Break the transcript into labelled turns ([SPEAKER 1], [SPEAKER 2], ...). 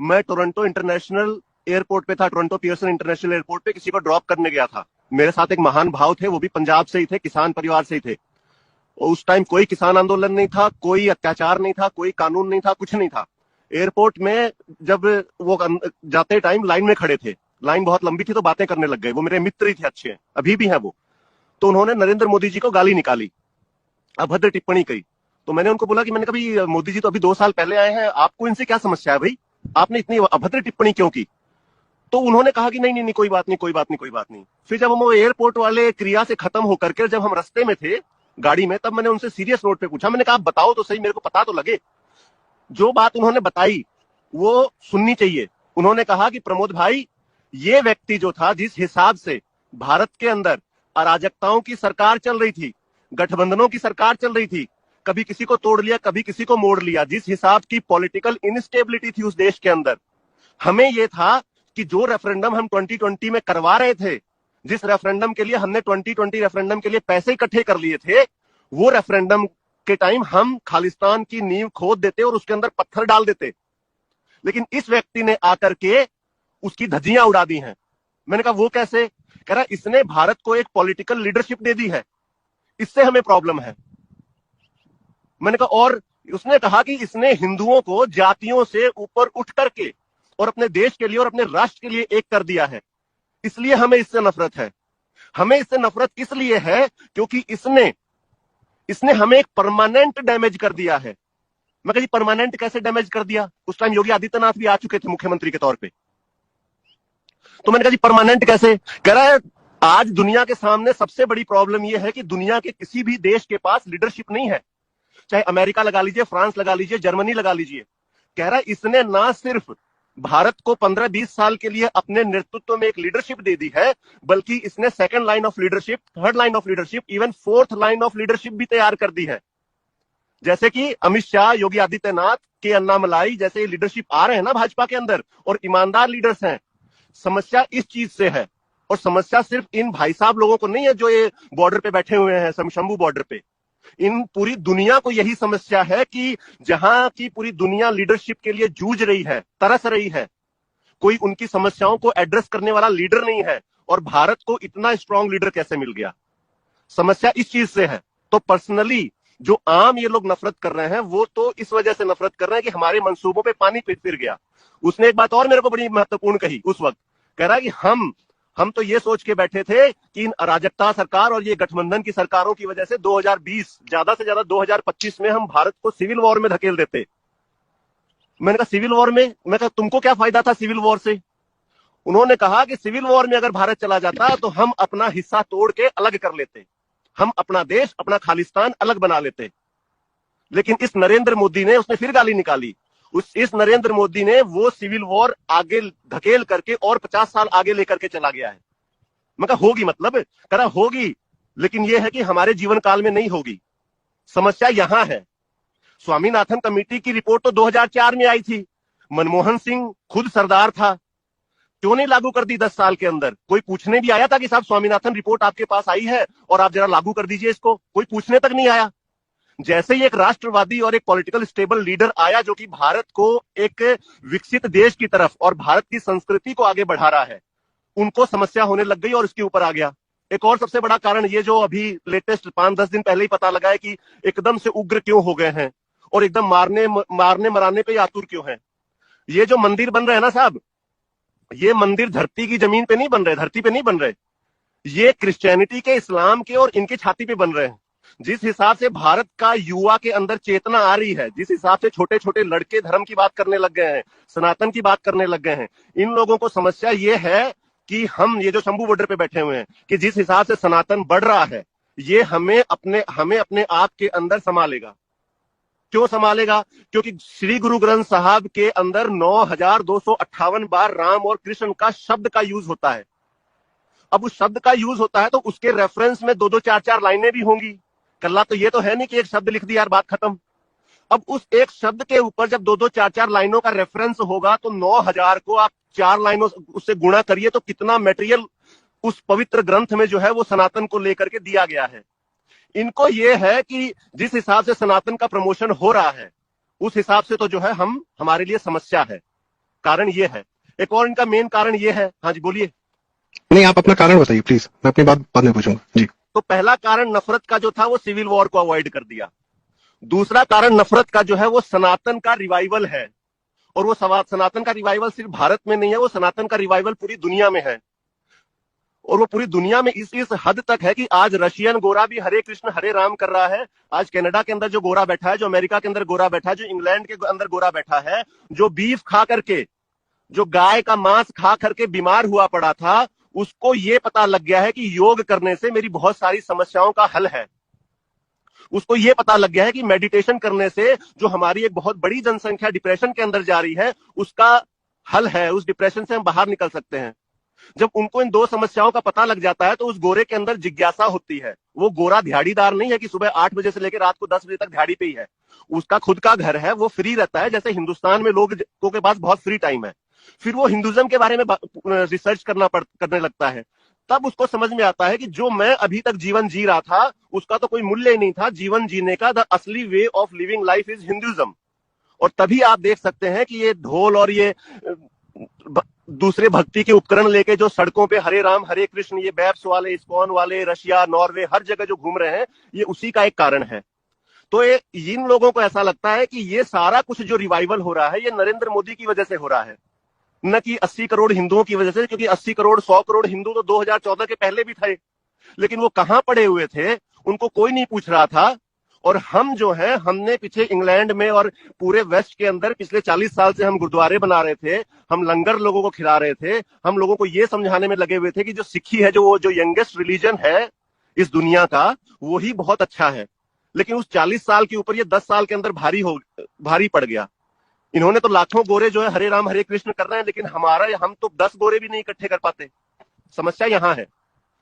[SPEAKER 1] मैं Toronto international airport पे था, टोरंटो पियर्सन इंटरनेशनल एयरपोर्ट पे किसी को ड्रॉप करने गया था। मेरे साथ एक महान भाव थे, वो भी पंजाब से ही थे, किसान परिवार से ही थे। उस टाइम कोई किसान आंदोलन नहीं था, कोई अत्याचार नहीं था, कोई कानून नहीं था, कुछ नहीं था। एयरपोर्ट में जब वो जाते टाइम लाइन में खड़े थे, लाइन बहुत लंबी थी तो बातें करने लग गए। वो मेरे मित्र ही थे, अच्छे हैं, अभी भी हैं वो। तो उन्होंने नरेंद्र मोदी जी को गाली निकाली, अभद्र टिप्पणी कही। तो मैंने उनको बोला कि मैंने कभी, मोदी जी तो अभी 2 साल पहले आए हैं, आपको इनसे क्या समस्या है भाई, आपने इतनी अभद्र टिप्पणी क्यों की? तो उन्होंने कहा कि नहीं नहीं नहीं, कोई बात नहीं, कोई बात नहीं, कोई बात नहीं। फिर जब हम वो एयरपोर्ट वाले क्रिया से खत्म होकर के जब हम रास्ते में थे गाड़ी में, तब मैंने उनसे सीरियस नोट पे पूछा, मैंने कहा आप बताओ तो सही, मेरे को पता तो लगे। जो बात उन्होंने बताई वो सुननी चाहिए। उन्होंने कहा कि प्रमोद भाई, ये व्यक्ति जो था, जिस हिसाब से भारत के अंदर अराजकताओं की सरकार चल रही थी, गठबंधनों की सरकार चल रही थी, कभी किसी को तोड़ लिया, कभी किसी को मोड़ लिया, जिस हिसाब की पॉलिटिकल इनस्टेबिलिटी थी उस देश के अंदर, हमें यह था कि जो रेफरेंडम हम 2020 में करवा रहे थे, जिस रेफरेंडम के लिए हमने 2020 रेफरेंडम के लिए पैसे इकट्ठे कर लिए थे, वो रेफरेंडम के टाइम हम खालिस्तान की नींव खोद देते और उसके अंदर पत्थर डाल देते। लेकिन इस व्यक्ति ने आकर के उसकी धज्जियां उड़ा दी हैं। मैंने कहा वो कैसे? कह रहा इसने भारत को एक पॉलिटिकल लीडरशिप दे दी है, इससे हमें प्रॉब्लम है। मैंने कहा, और उसने कहा कि इसने हिंदुओं को जातियों से ऊपर उठ करके और अपने देश के लिए और अपने राष्ट्र के लिए एक कर दिया है, इसलिए हमें इससे नफरत है। हमें इससे नफरत इसलिए है क्योंकि इसने हमें एक परमानेंट डैमेज कर दिया है। मैं कहा जी परमानेंट कैसे डैमेज कर दिया? उस टाइम योगी आदित्यनाथ भी आ चुके थे मुख्यमंत्री के तौर पे। तो मैंने कहा जी परमानेंट कैसे? कह रहा है आज दुनिया के सामने सबसे बड़ी प्रॉब्लम यह है कि दुनिया के किसी भी देश के पास लीडरशिप नहीं है, चाहे अमेरिका लगा लीजिए, फ्रांस लगा लीजिए, जर्मनी लगा लीजिए। कह रहा है इसने ना सिर्फ भारत को 15-20 साल के लिए अपने नेतृत्व में एक लीडरशिप दे दी है, बल्कि इसने second line of leadership, third line of leadership, even fourth line of leadership भी तैयार कर दी है। जैसे कि अमित शाह, योगी आदित्यनाथ के अन्नामलाई जैसे लीडरशिप आ रहे हैं ना भाजपा के अंदर, और ईमानदार लीडर्स हैं। समस्या इस चीज से है, और समस्या सिर्फ इन भाई साहब लोगों को नहीं है जो ये बॉर्डर पे बैठे हुए हैं, शंभू बॉर्डर पे। इन पूरी दुनिया को यही समस्या है कि जहां की पूरी दुनिया लीडरशिप के लिए जूझ रही है, तरस रही है, कोई उनकी समस्याओं को एड्रेस करने वाला लीडर नहीं है। और भारत को इतना स्ट्रांग लीडर कैसे मिल गया? समस्या इस चीज से है। तो पर्सनली जो आम ये लोग नफरत कर रहे हैं, वो तो इस वजह से नफरत कर रहे हैं कि हमारे मंसूबों पे पानी फिर गया। उसने एक बात और मेरे को बड़ी महत्वपूर्ण कही उस वक्त, कह रहा है कि हम तो ये सोच के बैठे थे कि इन अराजकता सरकार और ये गठबंधन की सरकारों की वजह से 2020 ज्यादा से ज्यादा 2025 में हम भारत को सिविल वॉर में धकेल देते। मैंने कहा सिविल वॉर में? मैं कहा तुमको क्या फायदा था सिविल वॉर से? उन्होंने कहा कि सिविल वॉर में अगर भारत चला जाता तो हम अपना हिस्सा तोड़ के अलग कर लेते, हम अपना देश, अपना खालिस्तान अलग बना लेते। लेकिन इस नरेंद्र मोदी ने, उसने फिर गाली निकाली। इस नरेंद्र मोदी ने वो सिविल वॉर आगे धकेल करके और 50 साल आगे लेकर के चला गया है। मैं कहा होगी, मतलब कह रहा होगी, लेकिन यह है कि हमारे जीवन काल में नहीं होगी। समस्या यहां है। स्वामीनाथन कमेटी की रिपोर्ट तो 2004 में आई थी, मनमोहन सिंह खुद सरदार था, क्यों नहीं लागू कर दी 10 साल के अंदर? कोई पूछने भी आया था कि साहब स्वामीनाथन रिपोर्ट आपके पास आई है और आप जरा लागू कर दीजिए इसको? कोई पूछने तक नहीं आया। जैसे ही एक राष्ट्रवादी और एक पॉलिटिकल स्टेबल लीडर आया जो कि भारत को एक विकसित देश की तरफ और भारत की संस्कृति को आगे बढ़ा रहा है, उनको समस्या होने लग गई और इसके ऊपर आ गया। एक और सबसे बड़ा कारण ये जो अभी लेटेस्ट 5-10 दिन पहले ही पता लगा है कि एकदम से उग्र क्यों हो गए हैं और एकदम मारने मराने पे आतुर क्यों है। ये जो मंदिर बन रहे हैं ना साहब, ये मंदिर धरती की जमीन पे नहीं बन रहे, धरती पे नहीं बन रहे, ये क्रिश्चियनिटी के, इस्लाम के और इनकी छाती पे बन रहे हैं। जिस हिसाब से भारत का युवा के अंदर चेतना आ रही है, जिस हिसाब से छोटे छोटे लड़के धर्म की बात करने लग गए हैं, सनातन की बात करने लग गए हैं, इन लोगों को समस्या ये है कि हम ये जो शंभू बॉर्डर पे बैठे हुए हैं, कि जिस हिसाब से सनातन बढ़ रहा है, ये हमें अपने आप के अंदर संभालेगा। क्यों संभालेगा? क्योंकि श्री गुरु ग्रंथ साहब के अंदर 9258 बार राम और कृष्ण का शब्द का यूज होता है। अब उस शब्द का यूज होता है तो उसके रेफरेंस में 2-2 4-4 लाइनें भी होंगी। कल्ला तो ये तो है नहीं कि एक शब्द लिख दिया यार बात खत्म। अब उस एक शब्द के ऊपर जब 2-2 4-4 लाइनों का रेफरेंस होगा तो 9000 को आप 4 लाइनों उससे गुणा करिए तो कितना मटेरियल उस पवित्र ग्रंथ में जो है वो सनातन को लेकर के दिया गया है। इनको ये है कि जिस हिसाब से सनातन का प्रमोशन हो रहा है उस हिसाब से तो जो है हमारे लिए समस्या है। कारण ये है। एक और इनका मेन कारण ये है, हाँ जी बोलिए।
[SPEAKER 2] नहीं, आप अपना कारण बताइए प्लीज, मैं अपनी बात बाद में पूछूंगा जी।
[SPEAKER 1] तो पहला कारण नफरत का जो था वो सिविल वॉर को अवॉइड कर दिया। दूसरा कारण नफरत का जो है वो सनातन का रिवाइवल है। और वो सनातन का रिवाइवल सिर्फ भारत में नहीं है, वो सनातन का रिवाइवल पूरी दुनिया में है। और वो पूरी दुनिया में इस हद तक है कि आज रशियन गोरा भी हरे कृष्ण हरे राम कर रहा है। आज कनाडा के अंदर जो गोरा बैठा है, जो अमेरिका के अंदर गोरा बैठा है, जो इंग्लैंड के अंदर गोरा बैठा है, जो बीफ खा करके, जो गाय का मांस खा करके बीमार हुआ पड़ा था, उसको ये पता लग गया है कि योग करने से मेरी बहुत सारी समस्याओं का हल है। उसको ये पता लग गया है कि मेडिटेशन करने से जो हमारी एक बहुत बड़ी जनसंख्या डिप्रेशन के अंदर जा रही है, उसका हल है, उस डिप्रेशन से हम बाहर निकल सकते हैं। जब उनको इन दो समस्याओं का पता लग जाता है तो उस गोरे के अंदर जिज्ञासा होती है। वो गोरा दिहाड़ीदार नहीं है कि सुबह 8 बजे से लेकर रात को 10 बजे तक दिहाड़ी पे ही है। उसका खुद का घर है, वो फ्री रहता है। जैसे हिंदुस्तान में लोगों के पास बहुत फ्री टाइम है, फिर वो हिंदुज्म के बारे में रिसर्च करने लगता है। तब उसको समझ में आता है कि जो मैं अभी तक जीवन जी रहा था उसका तो कोई मूल्य ही नहीं था। जीवन जीने का द असली way of living life is Hinduism. और तभी आप देख सकते हैं कि ये ढोल और ये दूसरे भक्ति के उपकरण लेके जो सड़कों पे हरे राम हरे कृष्ण, ये बैप्स वाले, इस्कॉन वाले, रशिया, नॉर्वे, हर जगह जो घूम रहे हैं, ये उसी का एक कारण है। तो इन लोगों को ऐसा लगता है कि ये सारा कुछ जो रिवाइवल हो रहा है ये नरेंद्र मोदी की वजह से हो रहा है, न कि 80 करोड़ हिंदुओं की वजह से। क्योंकि 80 करोड़ 100 करोड़ हिंदू तो 2014 के पहले भी थे, लेकिन वो कहां पड़े हुए थे, उनको कोई नहीं पूछ रहा था। और हम जो है, हमने पीछे इंग्लैंड में और पूरे वेस्ट के अंदर पिछले 40 साल से हम गुरुद्वारे बना रहे थे, हम लंगर लोगों को खिला रहे थे, हम लोगों को ये समझाने में लगे हुए थे कि जो सिक्खी है, जो यंगेस्ट रिलीजन है इस दुनिया का, वो ही बहुत अच्छा है। लेकिन उस 40 साल के ऊपर ये 10 साल के अंदर भारी पड़ गया। इन्होंने तो लाखों गोरे जो है हरे राम हरे कृष्ण कर रहे हैं, लेकिन हम तो 10 गोरे भी नहीं इकट्ठे कर पाते। समस्या यहां है।